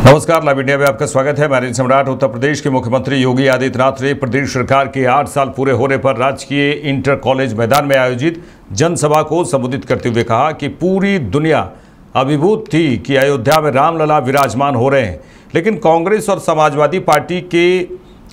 नमस्कार, live India में आपका स्वागत है। मैं सम्राट। उत्तर प्रदेश के मुख्यमंत्री योगी आदित्यनाथ ने प्रदेश सरकार के 8 साल पूरे होने पर राजकीय इंटर कॉलेज मैदान में आयोजित जनसभा को संबोधित करते हुए कहा कि पूरी दुनिया अभिभूत थी कि अयोध्या में रामलला विराजमान हो रहे हैं, लेकिन कांग्रेस और समाजवादी पार्टी के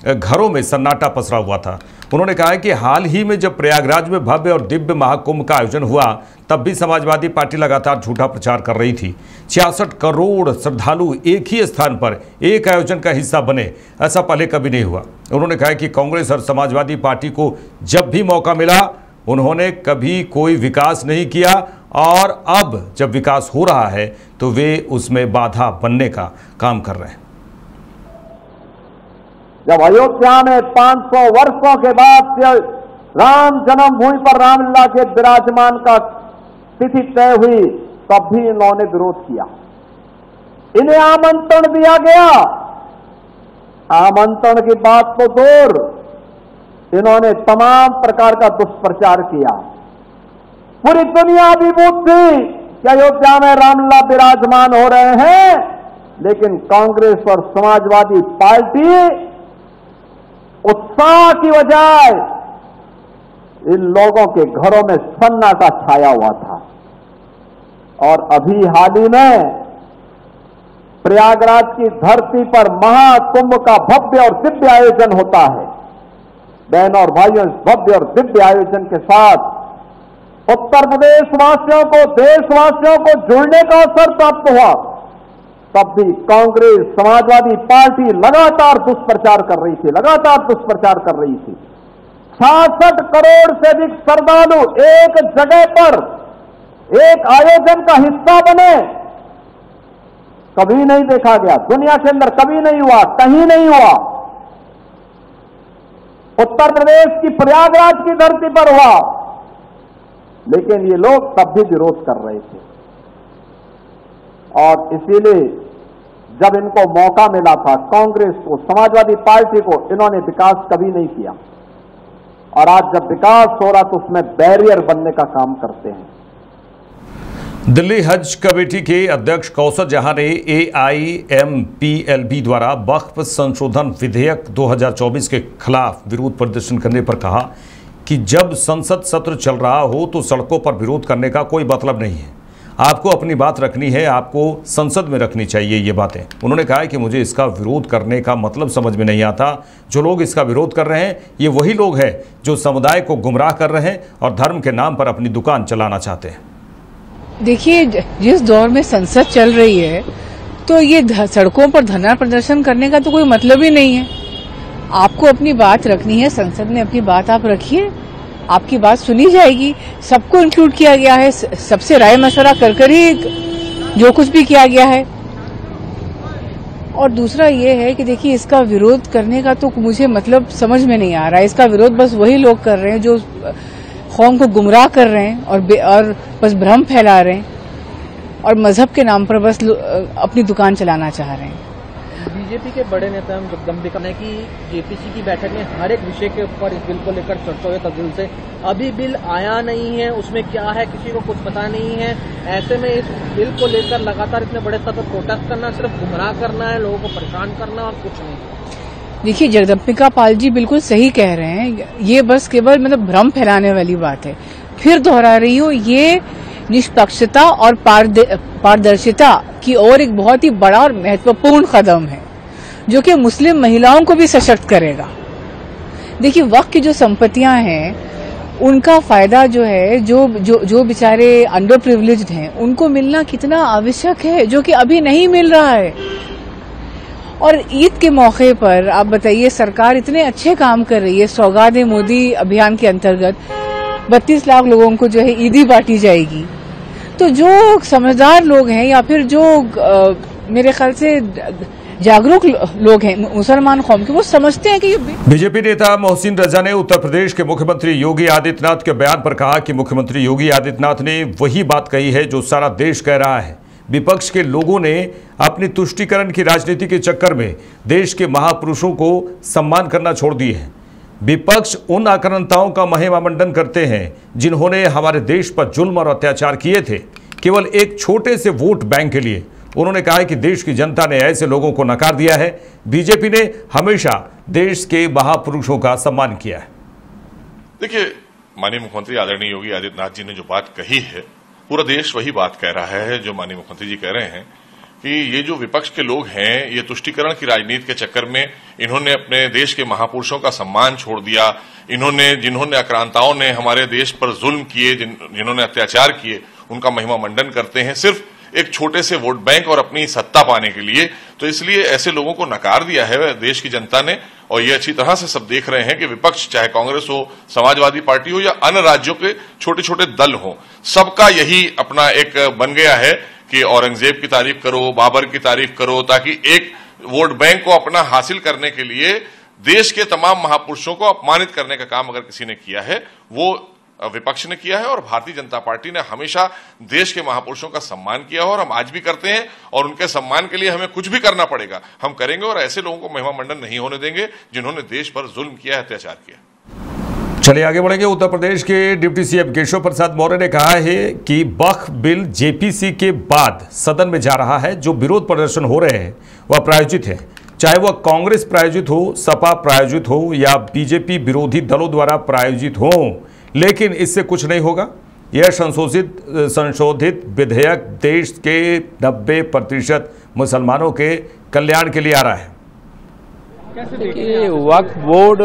घरों में सन्नाटा पसरा हुआ था। उन्होंने कहा कि हाल ही में जब प्रयागराज में भव्य और दिव्य महाकुंभ का आयोजन हुआ, तब भी समाजवादी पार्टी लगातार झूठा प्रचार कर रही थी। 66 करोड़ श्रद्धालु एक ही स्थान पर एक आयोजन का हिस्सा बने, ऐसा पहले कभी नहीं हुआ। उन्होंने कहा कि कांग्रेस और समाजवादी पार्टी को जब भी मौका मिला, उन्होंने कभी कोई विकास नहीं किया, और अब जब विकास हो रहा है तो वे उसमें बाधा बनने का काम कर रहे हैं। जब अयोध्या में 500 वर्षों के बाद राम जन्मभूमि पर रामलला के विराजमान का तिथि तय हुई, तब भी इन्होंने विरोध किया। इन्हें आमंत्रण दिया गया, आमंत्रण की बात तो दूर, इन्होंने तमाम प्रकार का दुष्प्रचार किया। पूरी दुनिया अभिभूत थी कि अयोध्या में रामलला विराजमान हो रहे हैं, लेकिन कांग्रेस और समाजवादी पार्टी उत्साह की बजाय इन लोगों के घरों में सन्नाटा छाया हुआ था। और अभी हाल ही में प्रयागराज की धरती पर महाकुंभ का भव्य और दिव्य आयोजन होता है। बहनों और भाइयों, इस भव्य और दिव्य आयोजन के साथ उत्तर प्रदेश वासियों को, देशवासियों को जुड़ने का अवसर प्राप्त हुआ, तब भी कांग्रेस समाजवादी पार्टी लगातार दुष्प्रचार कर रही थी, लगातार दुष्प्रचार कर रही थी। 66 करोड़ से अधिक श्रद्धालु एक जगह पर एक आयोजन का हिस्सा बने, कभी नहीं देखा गया। दुनिया के अंदर कभी नहीं हुआ, कहीं नहीं हुआ। उत्तर प्रदेश की प्रयागराज की धरती पर हुआ, लेकिन ये लोग तब भी विरोध कर रहे थे। और इसीलिए जब इनको मौका मिला था, कांग्रेस को, समाजवादी पार्टी को, इन्होंने विकास कभी नहीं किया। और आज जब विकास हो रहा तो उसमें बैरियर बनने का काम करते हैं। दिल्ली हज कमेटी के अध्यक्ष कौसर जहां ने AIMPLB द्वारा वक्फ संशोधन विधेयक 2024 के खिलाफ विरोध प्रदर्शन करने पर कहा कि जब संसद सत्र चल रहा हो तो सड़कों पर विरोध करने का कोई मतलब नहीं है। आपको अपनी बात रखनी है, आपको संसद में रखनी चाहिए ये बातें। उन्होंने कहा कि मुझे इसका विरोध करने का मतलब समझ में नहीं आता। जो लोग इसका विरोध कर रहे हैं, ये वही लोग हैं जो समुदाय को गुमराह कर रहे हैं और धर्म के नाम पर अपनी दुकान चलाना चाहते हैं। देखिए, जिस दौर में संसद चल रही है, तो ये सड़कों पर धरना प्रदर्शन करने का तो कोई मतलब ही नहीं है। आपको अपनी बात रखनी है, संसद में अपनी बात आप रखिए, आपकी बात सुनी जाएगी। सबको इंक्लूड किया गया है, सबसे राय मशवरा कर ही जो कुछ भी किया गया है। और दूसरा ये है कि देखिए, इसका विरोध करने का तो मुझे मतलब समझ में नहीं आ रहा है। इसका विरोध बस वही लोग कर रहे हैं जो कौम को गुमराह कर रहे हैं और बस भ्रम फैला रहे हैं और मजहब के नाम पर बस अपनी दुकान चलाना चाह रहे हैं। बीजेपी के बड़े नेता जगदम्बिका ने कि जेपीसी की बैठक में हर एक विषय के ऊपर इस बिल को लेकर चर्चा हुई तफसील से। अभी बिल आया नहीं है, उसमें क्या है किसी को कुछ पता नहीं है। ऐसे में इस बिल को लेकर लगातार इतने बड़े स्तर पर प्रोटेस्ट करना सिर्फ गुमराह करना है, लोगों को परेशान करना और कुछ नहीं। देखिए, जगदम्बिका पाल जी बिल्कुल सही कह रहे हैं। ये बस केवल मतलब भ्रम फैलाने वाली बात है। फिर दोहरा रही हूँ, ये निष्पक्षता और पारदर्शिता की ओर एक बहुत ही बड़ा और महत्वपूर्ण कदम है, जो कि मुस्लिम महिलाओं को भी सशक्त करेगा। देखिए, वक्फ की जो संपत्तियां हैं, उनका फायदा जो है, जो बेचारे अंडर प्रिविलेज्ड हैं, उनको मिलना कितना आवश्यक है, जो कि अभी नहीं मिल रहा है। और ईद के मौके पर आप बताइए, सरकार इतने अच्छे काम कर रही है। सौगात मोदी अभियान के अंतर्गत 32 लाख लोगों को जो है ईदी बांटी जाएगी। तो जो समझदार लोग हैं या फिर जो मेरे ख्याल से जागरूक लोग हैं मुसलमान कौम के, वो समझते हैं कि ये बीजेपी नेता मोहसिन रजा ने उत्तर प्रदेश के मुख्यमंत्री योगी आदित्यनाथ के बयान पर कहा कि मुख्यमंत्री योगी आदित्यनाथ ने वही बात कही है जो सारा देश कह रहा है। विपक्ष के लोगों ने अपनी तुष्टीकरण की राजनीति के चक्कर में देश के महापुरुषों को सम्मान करना छोड़ दिए हैं। विपक्ष उन आक्रांताओं का महिमा मंडन करते हैं जिन्होंने हमारे देश पर जुल्म और अत्याचार किए थे, केवल एक छोटे से वोट बैंक के लिए। उन्होंने कहा है कि देश की जनता ने ऐसे लोगों को नकार दिया है। बीजेपी ने हमेशा देश के महापुरुषों का सम्मान किया है। देखिए, माननीय मुख्यमंत्री आदरणीय योगी आदित्यनाथ जी ने जो बात कही है, पूरा देश वही बात कह रहा है जो माननीय मुख्यमंत्री जी कह रहे हैं कि ये जो विपक्ष के लोग हैं, ये तुष्टीकरण की राजनीति के चक्कर में इन्होंने अपने देश के महापुरुषों का सम्मान छोड़ दिया। जिन्होंने आक्रांताओं ने हमारे देश पर जुल्म किए, जिन्होंने अत्याचार किए, उनका महिमा मंडन करते हैं सिर्फ एक छोटे से वोट बैंक और अपनी सत्ता पाने के लिए। तो इसलिए ऐसे लोगों को नकार दिया है देश की जनता ने। और ये अच्छी तरह से सब देख रहे हैं कि विपक्ष, चाहे कांग्रेस हो, समाजवादी पार्टी हो या अन्य राज्यों के छोटे छोटे दल हो, सबका यही अपना एक बन गया है कि औरंगजेब की तारीफ करो, बाबर की तारीफ करो, ताकि एक वोट बैंक को अपना हासिल करने के लिए देश के तमाम महापुरुषों को अपमानित करने का काम अगर किसी ने किया है, वो विपक्ष ने किया है। और भारतीय जनता पार्टी ने हमेशा देश के महापुरुषों का सम्मान किया और हम आज भी करते हैं। और उनके सम्मान के लिए हमें कुछ भी करना पड़ेगा, हम करेंगे। और ऐसे लोगों को महिमा मंडन नहीं होने देंगे जिन्होंने देश पर जुल्म किया है, अत्याचार किया। चलिए आगे बढ़ेंगे। उत्तर प्रदेश के डिप्टी सीएम केशव प्रसाद मौर्य ने कहा है कि वक्फ बिल जेपीसी के बाद सदन में जा रहा है। जो विरोध प्रदर्शन हो रहे हैं वह प्रायोजित है, चाहे वह कांग्रेस प्रायोजित हो, सपा प्रायोजित हो या बीजेपी विरोधी दलों द्वारा प्रायोजित हो, लेकिन इससे कुछ नहीं होगा। यह संशोधित विधेयक देश के 90% मुसलमानों के कल्याण के लिए आ रहा है। वक्फ बोर्ड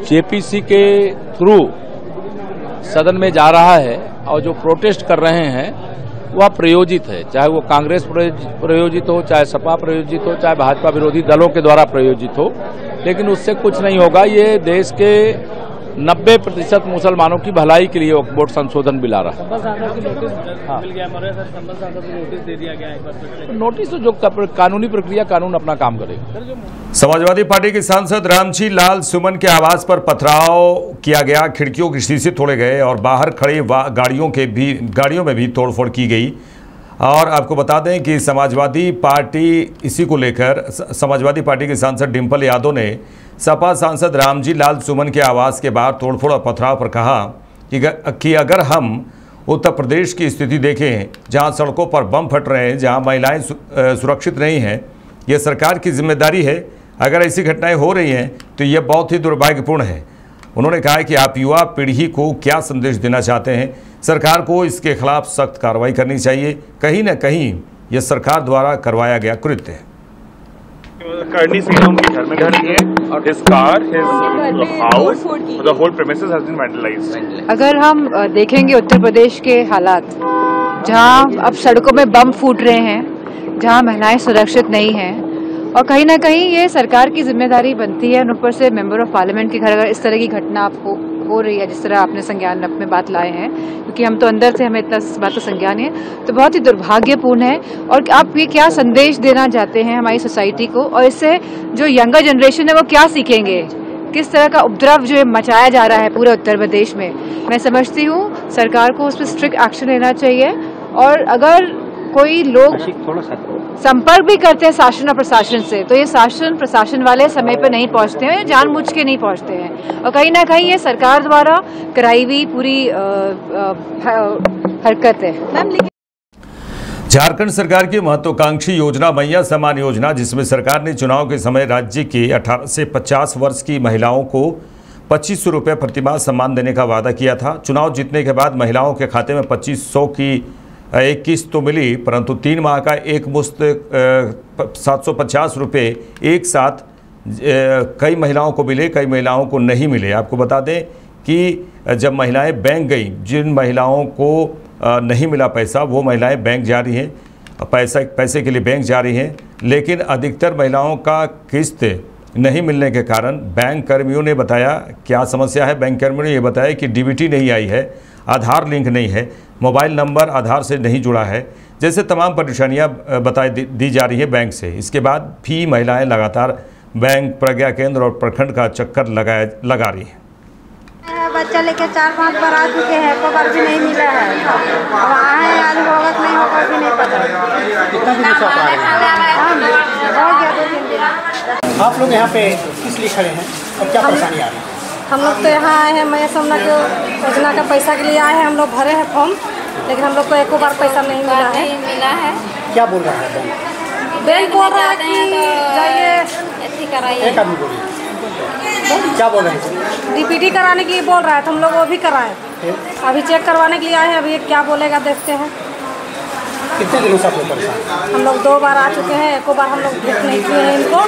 जेपीसी के थ्रू सदन में जा रहा है और जो प्रोटेस्ट कर रहे हैं वह प्रयोजित है, चाहे वो कांग्रेस प्रयोजित हो, चाहे सपा प्रयोजित हो, चाहे भाजपा विरोधी दलों के द्वारा प्रयोजित हो, लेकिन उससे कुछ नहीं होगा। ये देश के 90% मुसलमानों की भलाई के लिए वक्फ बोर्ड संशोधन बिल आ रहा है। नोटिस तो जो कानूनी प्रक्रिया, कानून अपना काम करेगा। समाजवादी पार्टी के सांसद रामजी लाल सुमन के आवास पर पथराव किया गया, खिड़कियों के शीशे तोड़े गए और बाहर खड़े गाड़ियों में भी तोड़फोड़ की गई। और आपको बता दें कि समाजवादी पार्टी समाजवादी पार्टी के सांसद डिम्पल यादव ने सपा सांसद रामजी लाल सुमन के आवास के बाहर तोड़फोड़ और पथराव पर कहा कि अगर हम उत्तर प्रदेश की स्थिति देखें, जहां सड़कों पर बम फट रहे हैं, जहां महिलाएं सुरक्षित नहीं हैं, यह सरकार की जिम्मेदारी है। अगर ऐसी घटनाएं हो रही हैं तो यह बहुत ही दुर्भाग्यपूर्ण है। उन्होंने कहा कि आप युवा पीढ़ी को क्या संदेश देना चाहते हैं। सरकार को इसके खिलाफ सख्त कार्रवाई करनी चाहिए। कहीं न कहीं यह सरकार द्वारा करवाया गया कृत्य है। करनी सीधा उनके घर में घटी है और his car, his house, the whole premises has been vandalized. अगर हम देखेंगे उत्तर प्रदेश के हालात, जहां अब सड़कों में बम फूट रहे हैं, जहां महिलाएं सुरक्षित नहीं हैं, और कहीं ना कहीं ये सरकार की जिम्मेदारी बनती है। ऊपर से मेंबर ऑफ पार्लियामेंट के घर अगर इस तरह की घटना हो रही है, जिस तरह आपने संज्ञान में बात लाए हैं, क्योंकि हम तो अंदर से हमें इतना इस बात का संज्ञान है, तो बहुत ही दुर्भाग्यपूर्ण है। और आप ये क्या संदेश देना चाहते हैं हमारी सोसाइटी को, और इससे जो यंगर जनरेशन है वो क्या सीखेंगे, किस तरह का उपद्रव जो मचाया जा रहा है पूरे उत्तर प्रदेश में। मैं समझती हूँ सरकार को उस पर स्ट्रिक्ट एक्शन लेना चाहिए। और अगर कोई लोग संपर्क भी करते हैं शासन और प्रशासन से, तो ये शासन प्रशासन वाले समय पर नहीं पहुंचते हैं, जानबूझ के नहीं पहुंचते हैं, और कहीं ना कहीं ये सरकार द्वारा कराई हुई पूरी हरकत है। झारखंड सरकार की महत्वाकांक्षी योजना मैया सम्मान योजना, जिसमें सरकार ने चुनाव के समय राज्य के 18 से 50 वर्ष की महिलाओं को 2500 रुपये प्रतिमाह सम्मान देने का वादा किया था। चुनाव जीतने के बाद महिलाओं के खाते में 2500 की एक किस्त तो मिली, परंतु 3 माह का एक मुश्त 750 रुपये एक साथ कई महिलाओं को मिले, कई महिलाओं को नहीं मिले। आपको बता दें कि जब महिलाएं बैंक गई, जिन महिलाओं को नहीं मिला पैसा, वो महिलाएं बैंक जा रही हैं, पैसे के लिए बैंक जा रही हैं, लेकिन अधिकतर महिलाओं का किस्त नहीं मिलने के कारण बैंक कर्मियों ने बताया क्या समस्या है। बैंक कर्मियों ने ये बताया कि डीबीटी नहीं आई है, आधार लिंक नहीं है, मोबाइल नंबर आधार से नहीं जुड़ा है, जैसे तमाम परेशानियां दी जा रही है बैंक से। इसके बाद भी महिलाएं लगातार बैंक, प्रज्ञा केंद्र और प्रखंड का चक्कर लगा रही हैं। बच्चा लेके 4-5 बार आ चुके हैं, को बार भी नहीं मिला है। अब आए आज होगा नहीं होगा भी नहीं पता। कितना दिन से आ रहे हैं? हो गया 2-3 दिन। आप लोग यहाँ पे किस लिए खड़े हैं और क्या परेशानी आ रही है? हम लोग तो यहाँ आए हैं मैया सम्मान योजना का पैसा के लिए आए हैं। हम लोग भरे हैं फॉर्म, लेकिन हम लोग को एको बार पैसा नहीं मिला है। क्या बोल रहा है बैंक बोल रहा है कि जाइए एक आदमी बोलिए क्या बोल रहे हैं? डीपीटी कराने के लिए बोल रहा है, तो हम लोग वो भी कराए। अभी चेक करवाने के लिए आए हैं, अभी क्या बोलेगा देखते हैं। कितने दिनों से आप लोग परेशान? हम लोग 2 बार आ चुके हैं, एको बार हम लोग भेंट नहीं किए हैं इनको।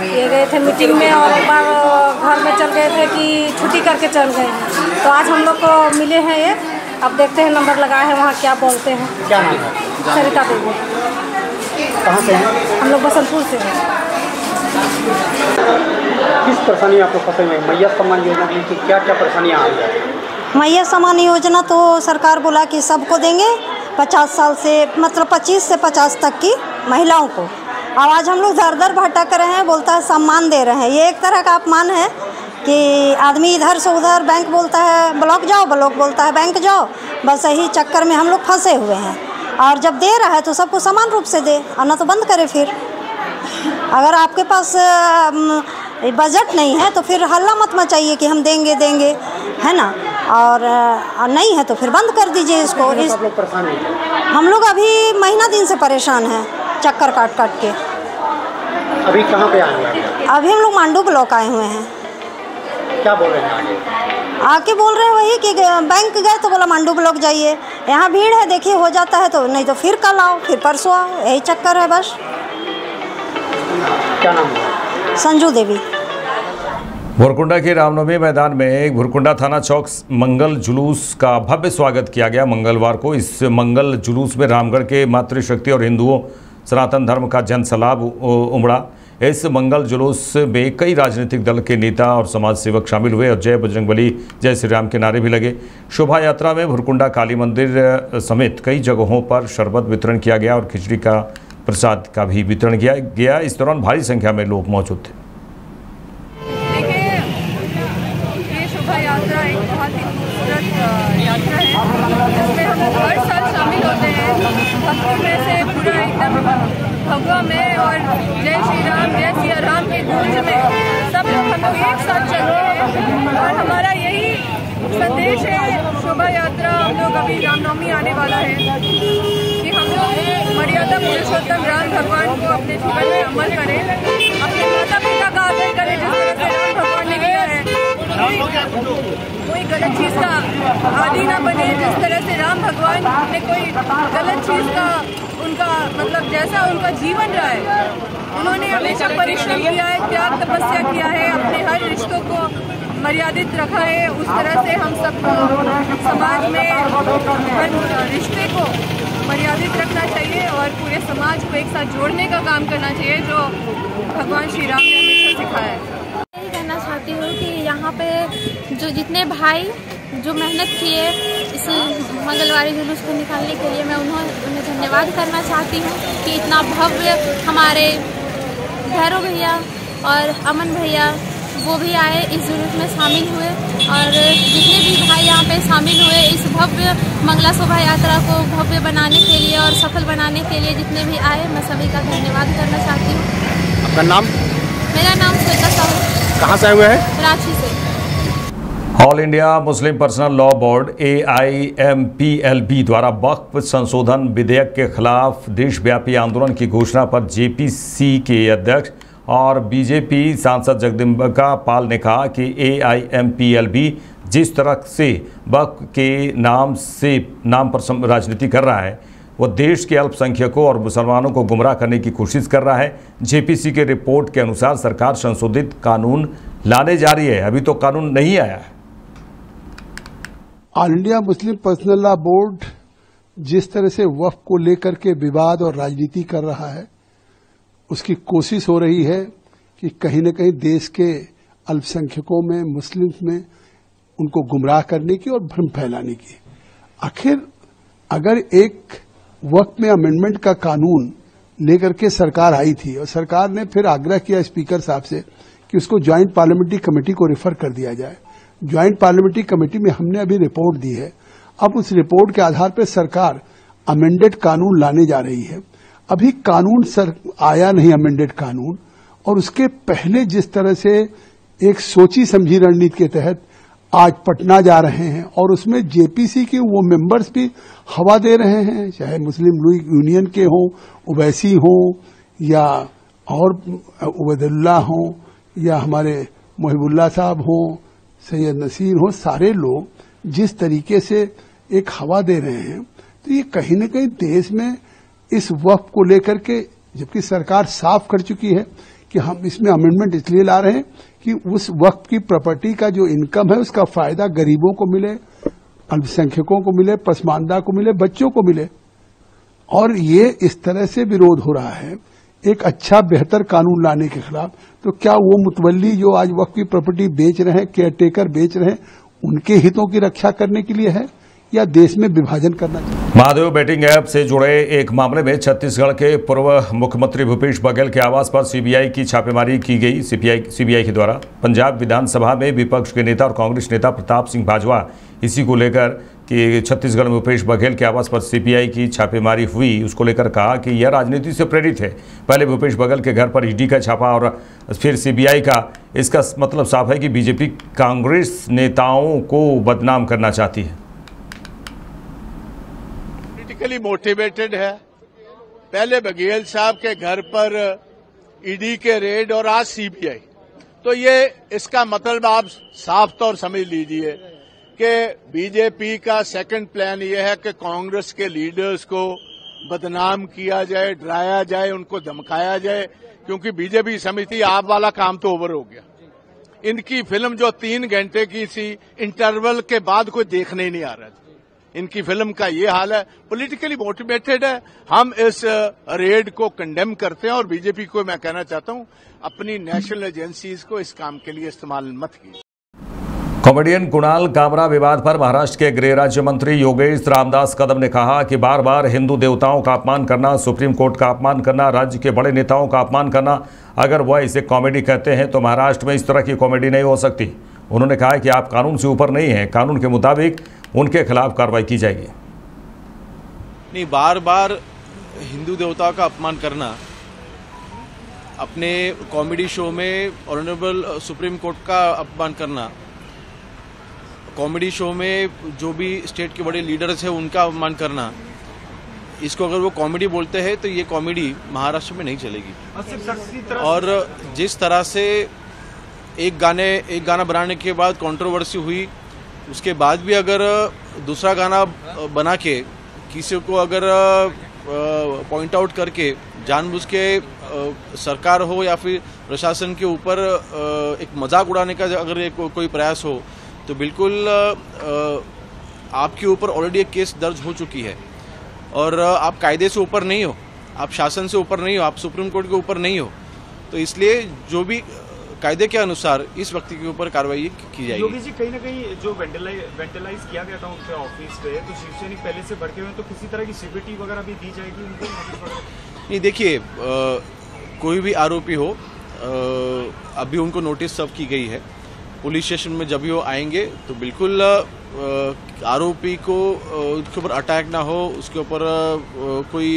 ये गए थे मीटिंग में और एक बार घर में चल गए थे कि छुट्टी करके चल गए हैं। तो आज हम लोग को मिले हैं ये, अब देखते हैं नंबर लगाए हैं वहाँ क्या बोलते हैं। क्या नाम है? सरिता देवी। कहाँ से हैं? हम लोग बसंतपुर से हैं। किस परेशानी आप लोग फंसे हुए? मैया सम्मान योजना की क्या क्या परेशानियाँ आ रही है? मैया सम्मान योजना तो सरकार बोला कि सबको देंगे 50 साल से, मतलब 25 से 50 तक की महिलाओं को। अब आज हम लोग दर दर भटक रहे हैं, बोलता है सम्मान दे रहे हैं। ये एक तरह का अपमान है कि आदमी इधर से उधर, बैंक बोलता है ब्लॉक जाओ, ब्लॉक बोलता है बैंक जाओ, बस यही चक्कर में हम लोग फंसे हुए हैं। और जब दे रहा है तो सबको समान रूप से दे, और ना तो बंद करे। फिर अगर आपके पास बजट नहीं है तो फिर हल्ला मत मचाइए कि हम देंगे देंगे, है ना। और नहीं है तो फिर बंद कर दीजिए इसको। आप लोग परेशान हैं? हम लोग अभी महीना दिन से परेशान हैं, चक्कर काट काट के। अभी कहाँ पे आए हैं? अभी हम लोग मांडू ब्लॉक आए हुए हैं। क्या बोल रहे हैं? आके बोल रहे हैं वही कि बैंक गए तो बोला मांडू ब्लॉक जाइए, यहाँ भीड़ है, देखिए हो जाता है तो, नहीं तो फिर कल आओ, फिर परसों आओ, यही चक्कर है बस। क्या नाम है? संजू देवी। भुरकुंडा के रामनवमी मैदान में भुरकुंडा थाना चौक मंगल जुलूस का भव्य स्वागत किया गया। मंगलवार को इस मंगल जुलूस में रामगढ़ के मातृशक्ति और हिंदुओं सनातन धर्म का जन सैलाब उमड़ा। इस मंगल जुलूस में कई राजनीतिक दल के नेता और समाज सेवक शामिल हुए और जय बजरंगबली जय श्री राम के नारे भी लगे। शोभा यात्रा में भुरकुंडा काली मंदिर समेत कई जगहों पर शरबत वितरण किया गया और खिचड़ी का प्रसाद का भी वितरण किया गया। इस दौरान भारी संख्या में लोग मौजूद थे। ये शोभा यात्रा एक बहुत ही खूबसूरत यात्रा है, जिसमें हम हर साल शामिल होते हैं। भक्तों में से पूरा एकदम भगवा में और जय श्री राम जय सिया राम के गूंज में सब लोग हम लोग एक साथ चल रहे हैं और हमारा यही संदेश है। शोभा यात्रा हम लोग अभी रामनवमी आने वाला है कि हम लोग मर्यादा पुरुषोत्तम राम भगवान को अपने जीवन में अमल करें, अपने माता पिता का आदर करें जिस तरह से राम भगवान ने किया है। कोई गलत चीज़ का आदी ना बने, जिस तरह से राम भगवान ने कोई गलत चीज़ का उनका मतलब जैसा उनका जीवन रहा है, उन्होंने हमेशा परिश्रम किया है, त्याग तपस्या किया है, अपने हर रिश्तों को मर्यादित रखा है। उस तरह से हम सब समाज में हर रिश्ते को मर्यादित रखना चाहिए और पूरे समाज को एक साथ जोड़ने का काम करना चाहिए, जो भगवान श्री राम ने हमेशा सिखाया है। यही कहना चाहती हूँ कि यहाँ पे जो जितने भाई जो मेहनत किए इस मंगलवारी जुलूस को निकालने के लिए, मैं उन्हें धन्यवाद करना चाहती हूँ कि इतना भव्य हमारे भैरव भैया और अमन भैया वो भी आए, इस जुलूस में शामिल हुए और जितने भी भाई यहाँ पे शामिल हुए इस भव्य मंगला शोभा यात्रा को भव्य बनाने के लिए और सफल बनाने के लिए जितने भी आए, मैं सभी का धन्यवाद करना चाहती हूँ। आपका नाम? मेरा नाम श्वेता साहू। कहाँ से आए हुए हैं? रांची से। All India Muslim personal law board AIMPLB द्वारा वक्फ संशोधन विधेयक के खिलाफ देशव्यापी आंदोलन की घोषणा पर JPC के अध्यक्ष और BJP सांसद जगदम्बिका पाल ने कहा कि AIMPLB जिस तरह से वक्फ के नाम पर राजनीति कर रहा है, वो देश के अल्पसंख्यकों और मुसलमानों को गुमराह करने की कोशिश कर रहा है। JPC के रिपोर्ट के अनुसार सरकार संशोधित कानून लाने जा रही है, अभी तो कानून नहीं आया है। All India Muslim personal law board जिस तरह से वक्फ को लेकर के विवाद और राजनीति कर रहा है, उसकी कोशिश हो रही है कि कहीं न कहीं देश के अल्पसंख्यकों में, मुस्लिम्स में उनको गुमराह करने की और भ्रम फैलाने की। आखिर अगर एक वक्फ में अमेंडमेंट का कानून लेकर के सरकार आई थी और सरकार ने फिर आग्रह किया स्पीकर साहब से कि उसको ज्वाइंट पार्लियामेंट्री कमेटी को रेफर कर दिया जाए। ज्वाइंट पार्लियामेंट्री कमेटी में हमने अभी रिपोर्ट दी है। अब उस रिपोर्ट के आधार पर सरकार अमेंडेड कानून लाने जा रही है। अभी कानून आया नहीं अमेंडेड कानून, और उसके पहले जिस तरह से एक सोची समझी रणनीति के तहत आज पटना जा रहे हैं और उसमें जेपीसी के वो मेंबर्स भी हवा दे रहे हैं, चाहे मुस्लिम लीग यूनियन के हों, ओवैसी हों या और उबैदुल्ला हों या हमारे मोहिबुल्ला साहब हों, सैयद नसीर हों, सारे लोग जिस तरीके से एक हवा दे रहे हैं, तो ये कहीं न कहीं देश में इस वक्फ को लेकर के, जबकि सरकार साफ कर चुकी है कि हम इसमें अमेंडमेंट इसलिए ला रहे हैं कि उस वक्फ की प्रॉपर्टी का जो इनकम है उसका फायदा गरीबों को मिले, अल्पसंख्यकों को मिले, पसमानदा को मिले, बच्चों को मिले। और ये इस तरह से विरोध हो रहा है एक अच्छा बेहतर कानून लाने के खिलाफ। तो क्या वो मुतवल्ली जो आज वक्फ की प्रॉपर्टी बेच रहे हैं, केयरटेकर बेच रहे हैं, उनके हितों की रक्षा करने के लिए है या देश में विभाजन करना चाहिए? महादेव बेटिंग ऐप से जुड़े एक मामले में छत्तीसगढ़ के पूर्व मुख्यमंत्री भूपेश बघेल के आवास पर सीबीआई की छापेमारी की गई। सीबीआई के द्वारा पंजाब विधानसभा में विपक्ष के नेता और कांग्रेस नेता प्रताप सिंह बाजवा इसी को लेकर कि छत्तीसगढ़ में भूपेश बघेल के आवास पर सीबीआई की छापेमारी हुई, उसको लेकर कहा कि यह राजनीति से प्रेरित है। पहले भूपेश बघेल के घर पर ईडी का छापा और फिर सीबीआई का। इसका मतलब साफ है कि बीजेपी कांग्रेस नेताओं को बदनाम करना चाहती है। पॉलिटिकली मोटिवेटेड है। पहले बघेल साहब के घर पर ईडी के रेड और आज सीबीआई, तो ये इसका मतलब आप साफ तौर समझ लीजिए कि बीजेपी का सेकंड प्लान ये है कि कांग्रेस के लीडर्स को बदनाम किया जाए, डराया जाए, उनको धमकाया जाए, क्योंकि बीजेपी समझती आप वाला काम तो ओवर हो गया। इनकी फिल्म जो 3 घंटे की थी, इंटरवल के बाद कोई देखने ही नहीं आ रहा था। इनकी फिल्म का ये हाल है, पॉलिटिकली मोटिवेटेड है। हम इस रेड को कंडेम करते हैं और बीजेपी को मैं कहना चाहता हूं अपनी नेशनल एजेंसीज को इस काम के लिए इस्तेमाल मत कीजिए। कॉमेडियन कुणाल कामरा विवाद पर महाराष्ट्र के गृह राज्य मंत्री योगेश रामदास कदम ने कहा कि बार बार हिंदू देवताओं का अपमान करना, सुप्रीम कोर्ट का अपमान करना, राज्य के बड़े नेताओं का अपमान करना, अगर वह इसे कॉमेडी कहते हैं तो महाराष्ट्र में इस तरह की कॉमेडी नहीं हो सकती। उन्होंने कहा कि आप कानून से ऊपर नहीं हैं, कानून के मुताबिक उनके खिलाफ कार्रवाई की जाएगी। नहीं, बार बार हिंदू देवताओं का अपमान करना, अपने कॉमेडी शो में ऑनरेबल सुप्रीम कोर्ट का अपमान करना, कॉमेडी शो में जो भी स्टेट के बड़े लीडर्स हैं उनका अपमान करना, इसको अगर वो कॉमेडी बोलते हैं तो ये कॉमेडी महाराष्ट्र में नहीं चलेगी। और जिस तरह से एक गाना बनाने के बाद कंट्रोवर्सी हुई, उसके बाद भी अगर दूसरा गाना बना के किसी को अगर पॉइंट आउट करके जानबूझ के सरकार हो या फिर प्रशासन के ऊपर एक मजाक उड़ाने का अगर कोई प्रयास हो, तो बिल्कुल आपके ऊपर ऑलरेडी एक केस दर्ज हो चुकी है और आप कायदे से ऊपर नहीं हो, आप शासन से ऊपर नहीं हो, आप सुप्रीम कोर्ट के ऊपर नहीं हो। तो इसलिए जो भी कायदे के अनुसार इस व्यक्ति के ऊपर कार्रवाई की जाएगी। योगी जी, कहीं ना कहीं जो वेंटिलाइज किया गया था उनके ऑफिस पे, तो शिवसैनिक पहले से बढ़ के हुए, तो किसी तरह की सीबीटी वगैरह भी दी जाएगी उनको? नहीं, देखिए, कोई भी आरोपी हो, अभी उनको नोटिस सर्व की गई है। पुलिस स्टेशन में जब भी वो आएंगे तो बिल्कुल आरोपी को उसके ऊपर अटैक ना हो, उसके ऊपर कोई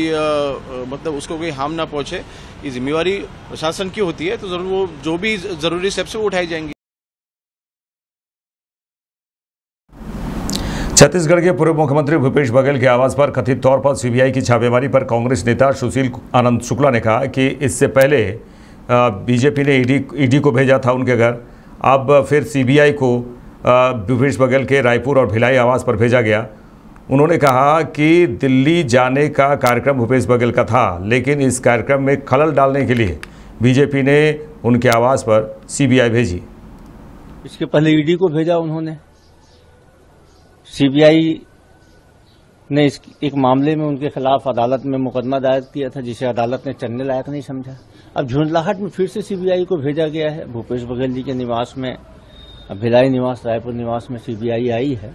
मतलब उसको कोई हार्म ना पहुंचे, ये जिम्मेवारी प्रशासन की होती है। तो जरूर वो जो भी जरूरी स्टेप्स वो उठाई जाएंगी। छत्तीसगढ़ के पूर्व मुख्यमंत्री भूपेश बघेल के आवास पर कथित तौर पर सीबीआई की छापेमारी पर कांग्रेस नेता सुशील आनंद शुक्ला ने कहा कि इससे पहले बीजेपी ने ईडी को भेजा था उनके घर, अब फिर सीबीआई को भूपेश बघेल के रायपुर और भिलाई आवास पर भेजा गया। उन्होंने कहा कि दिल्ली जाने का कार्यक्रम भूपेश बघेल का था, लेकिन इस कार्यक्रम में खलल डालने के लिए बीजेपी ने उनके आवास पर सीबीआई भेजी। इसके पहले ईडी को भेजा उन्होंने। सीबीआई ने इस एक मामले में उनके खिलाफ अदालत में मुकदमा दायर किया था, जिसे अदालत ने चलने लायक नहीं समझा। अब झुंझलाहट में फिर से सीबीआई को भेजा गया है। भूपेश बघेल जी के निवास में, भिलाई निवास, रायपुर निवास में सीबीआई आई है।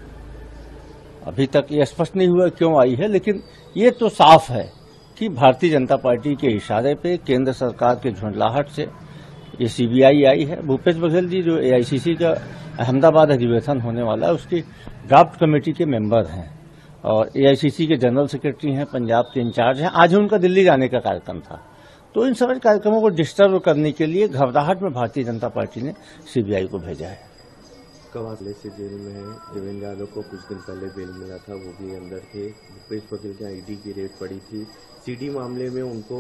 अभी तक ये स्पष्ट नहीं हुआ क्यों आई है, लेकिन ये तो साफ है कि भारतीय जनता पार्टी के इशारे पे केंद्र सरकार के झुंझलाहट से ये सीबीआई आई है। भूपेश बघेल जी जो एआईसीसी का अहमदाबाद अधिवेशन होने वाला है, उसकी ड्राफ्ट कमेटी के मेंबर हैं और एआईसीसी के जनरल सेक्रेटरी हैं, पंजाब के इंचार्ज हैं। आज उनका दिल्ली जाने का कार्यक्रम था, तो इन सभी कार्यक्रमों को डिस्टर्ब करने के लिए घबराहट में भारतीय जनता पार्टी ने सीबीआई को भेजा है। हवाले से जेल में है। देवेंद्र यादव को कुछ दिन पहले बेल मिला था, वो भी अंदर थे। भूपेश बघेल के ईडी की रेड पड़ी थी। सीडी मामले में उनको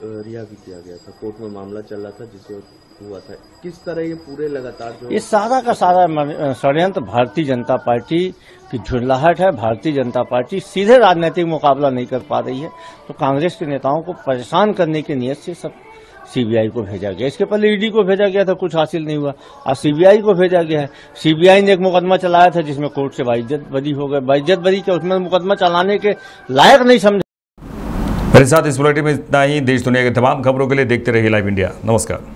रिहा भी किया गया था। कोर्ट में मामला चल रहा था जिसे हुआ था। किस तरह ये पूरे लगातार जो ये सारा का सारा षड्यंत्र भारतीय जनता पार्टी की झुंझलाहट है। भारतीय जनता पार्टी सीधे राजनीतिक मुकाबला नहीं कर पा रही है, तो कांग्रेस के नेताओं को परेशान करने की नीयत से सब सीबीआई को भेजा गया। इसके पहले ईडी को भेजा गया था, कुछ हासिल नहीं हुआ। आज सीबीआई को भेजा गया है। सीबीआई ने एक मुकदमा चलाया था जिसमें कोर्ट से बाइज्जत बरी हो गए। बाइज्जत बरी के उसमें मुकदमा चलाने के लायक नहीं समझे। मेरे साथ इस बुलेटिन में इतना ही। देश दुनिया के तमाम खबरों के लिए देखते रहिए लाइव इंडिया। नमस्कार।